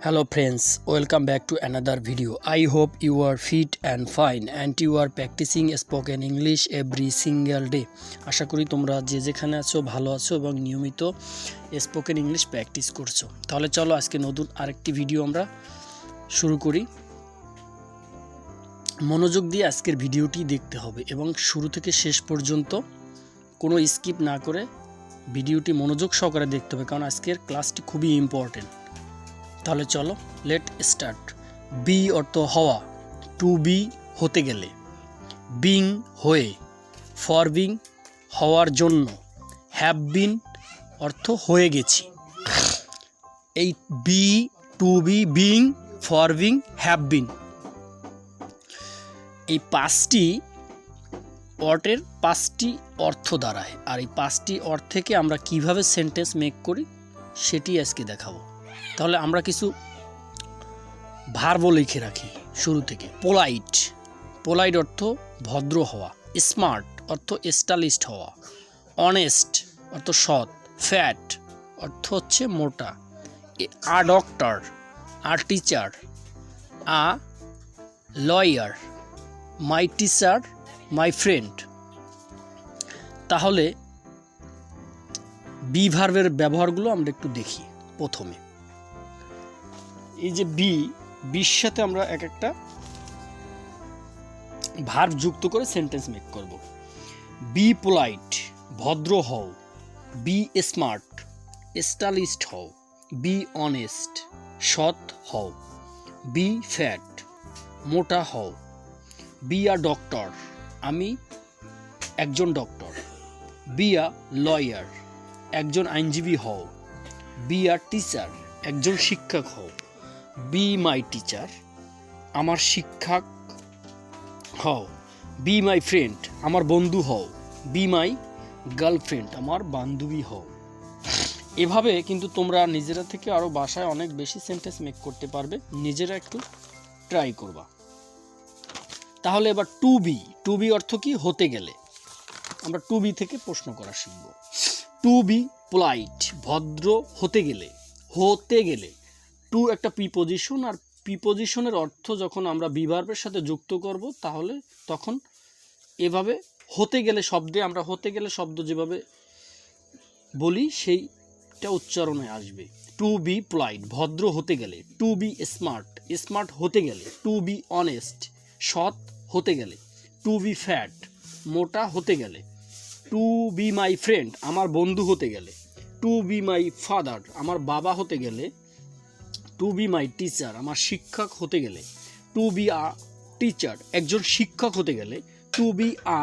Hello friends, welcome back to another video. I hope you are fit and fine and you are practicing spoken English every single day. আশা করি তোমরা যে যেখানে আছো ভালো আছো এবং নিয়মিত স্পোকেন ইংলিশ প্র্যাকটিস করছো। তাহলে চলো আজকে নতুন আরেকটি ভিডিও আমরা শুরু করি। মনোযোগ দিয়ে আজকের ভিডিওটি দেখতে হবে এবং শুরু থেকে শেষ পর্যন্ত কোনো স্কিপ না করে ভিডিওটি মনোযোগ সহকারে দেখতে হবে, কারণ আজকের ক্লাসটি খুবই ইম্পর্টেন্ট। তাহলে চলো লেট স্টার্ট। বি অর্থ হওয়া, টু বি হতে গেলে, বিং হয়ে, ফর বিং হওয়ার জন্য, হ্যাভ বিন অর্থ হয়ে গেছি। এই be, to be, being, for being, have been এই পাঁচটি ওয়ার্ডের পাঁচটি অর্থ দাঁড়ায়, আর এই পাঁচটি অর্থ থেকে আমরা কিভাবে সেন্টেন্স মেক করি সেটি আজকে দেখাবো। তাহলে আমরা কিছু ভার্ব লিখে রাখি শুরু থেকে। পোলাইট, পোলাইট অর্থ ভদ্র হওয়া। স্মার্ট অর্থ স্টাইলিস্ট হওয়া। অনেস্ট অর্থ সৎ। ফ্যাট অর্থ হচ্ছে মোটা। A doctor, a teacher, a lawyer, my teacher, my friend. তাহলে বি ভার্বের ব্যবহারগুলো আমরা একটু দেখি। প্রথমে এই যে বির সাথে আমরা এক একটা ভার্ব যুক্ত করে সেন্টেন্স মেক করব। বি পোলাইট, ভদ্র হও। বি স্মার্ট, স্টাইলিস্ট হও। বি অনেস্ট, সৎ হও। বি ফ্যাট, মোটা হও। বি আ ডক্টর, আমি একজন ডক্টর। বি আ লয়ার, একজন আইনজীবী হও। বি আ টিচার, একজন শিক্ষক হও। বি মাই টিচার, আমার শিক্ষক হও। বি মাই ফ্রেন্ড, আমার বন্ধু হও। বি মাই গার্লফ্রেন্ড, আমার বান্ধবী হও। এভাবে কিন্তু তোমরা নিজেরা থেকে আরও বাসায় অনেক বেশি সেন্টেন্স মেক করতে পারবে, নিজেরা একটু ট্রাই করবা। তাহলে এবার টু বি অর্থ কি? হতে গেলে। আমরা টু বি থেকে প্রশ্ন করা শিখব। টু বি পোলাইট, ভদ্র হতে গেলে। হতে গেলে টু একটা প্রিপোজিশন, আর প্রিপোজিশনের অর্থ যখন আমরা বি ভার্বের সাথে যুক্ত করব তাহলে তখন এভাবে হতে গেলে শব্দে আমরা হতে গেলে শব্দ যেভাবে বলি সেইটা উচ্চারণে আসবে। টু বি পোলাইট, ভদ্র হতে গেলে। টু বি স্মার্ট, স্মার্ট হতে গেলে। টু বি অনেস্ট, সৎ হতে গেলে। টু বি ফ্যাট, মোটা হতে গেলে। টু বি মাই ফ্রেন্ড, আমার বন্ধু হতে গেলে। টু বি মাই ফাদার, আমার বাবা হতে গেলে। টু বি মাই টিচার, আমার শিক্ষক হতে গেলে। টু বি আ টিচার, একজন শিক্ষক হতে গেলে। টু বি আ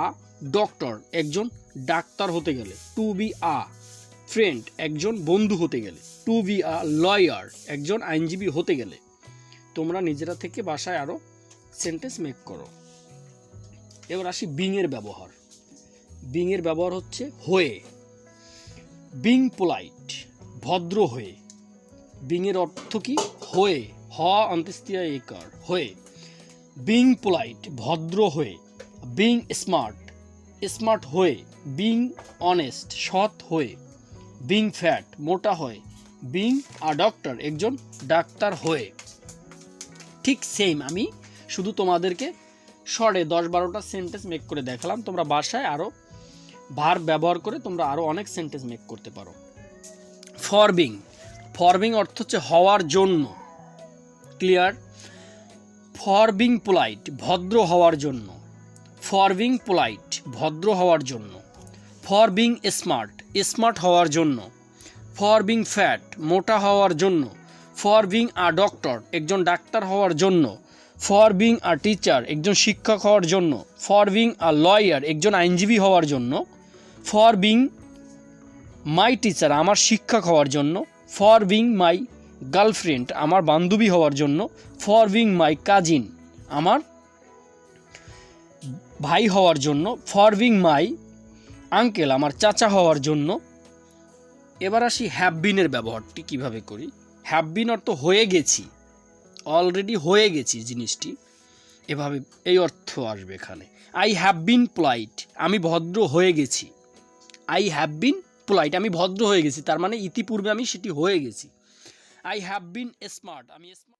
ডক্টর, একজন ডাক্তার হতে গেলে। টু বি আ ফ্রেন্ড, একজন বন্ধু হতে গেলে। টু বি আ লয়ার, একজন আইনজীবী হতে গেলে। তোমরা নিজেরা থেকে বাসায় আরও সেন্টেন্স মেক করো। এবার আসি বিংয়ের ব্যবহার। বিংয়ের ব্যবহার হচ্ছে হয়ে। বিং পোলাইট, ভদ্র হয়ে। বিংয়ের অর্থ কি? হয়ে, হ অন্ত্যেষ্টিয়া একার, হয়ে। বিং পোলাইট, ভদ্র হয়ে। বিং স্মার্ট, স্মার্ট হয়ে। বিং অনেস্ট, সৎ হয়ে। বিং ফ্যাট, মোটা হয়ে। বিং আ ডক্টর, একজন ডাক্তার হয়ে। ঠিক সেম আমি শুধু তোমাদেরকে শর্টে 10-12টা সেন্টেন্স মেক করে দেখালাম। তোমরা বাসায় আরও ভার্ব ব্যবহার করে তোমরা আরও অনেক সেন্টেন্স মেক করতে পারো। ফর বিং, ফর বিং অর্থ হচ্ছে হওয়ার জন্য। ক্লিয়ার? ফর বিং পোলাইট, ভদ্র হওয়ার জন্য। ফর বিং পোলাইট, ভদ্র হওয়ার জন্য। ফর বিং স্মার্ট, স্মার্ট হওয়ার জন্য। ফর বিং ফ্যাট, মোটা হওয়ার জন্য। ফর বিং আ ডক্টর, একজন ডাক্তার হওয়ার জন্য। ফর বিং আ টিচার, একজন শিক্ষক হওয়ার জন্য। ফর বিং আ লয়ার, একজন আইনজীবী হওয়ার জন্য। ফর বিং মাই টিচার, আমার শিক্ষক হওয়ার জন্য। ফর বিং মাই গার্লফ্রেন্ড, আমার বান্ধবী হওয়ার জন্য। ফর বিং মাই কাজিন, আমার ভাই হওয়ার জন্য। ফর বিং মাই আঙ্কেল, আমার চাচা হওয়ার জন্য। এবার আসি হ্যাভ বিনের ব্যবহারটি কিভাবে করি। হ্যাভ বিন অর্থ হয়ে গেছি, অলরেডি হয়ে গেছি জিনিসটি, এভাবে এই অর্থ আসবে এখানে। আই হ্যাভ বিন পোলাইট, আমি ভদ্র হয়ে গেছি। আই হ্যাভ বিন পোলাইট, আমি ভদ্র হয়ে গেছি, তার মানে ইতিপূর্বে আমি সেটি হয়ে গেছি। আই হ্যাভ বিন স্মার্ট, আমি স্মার্ট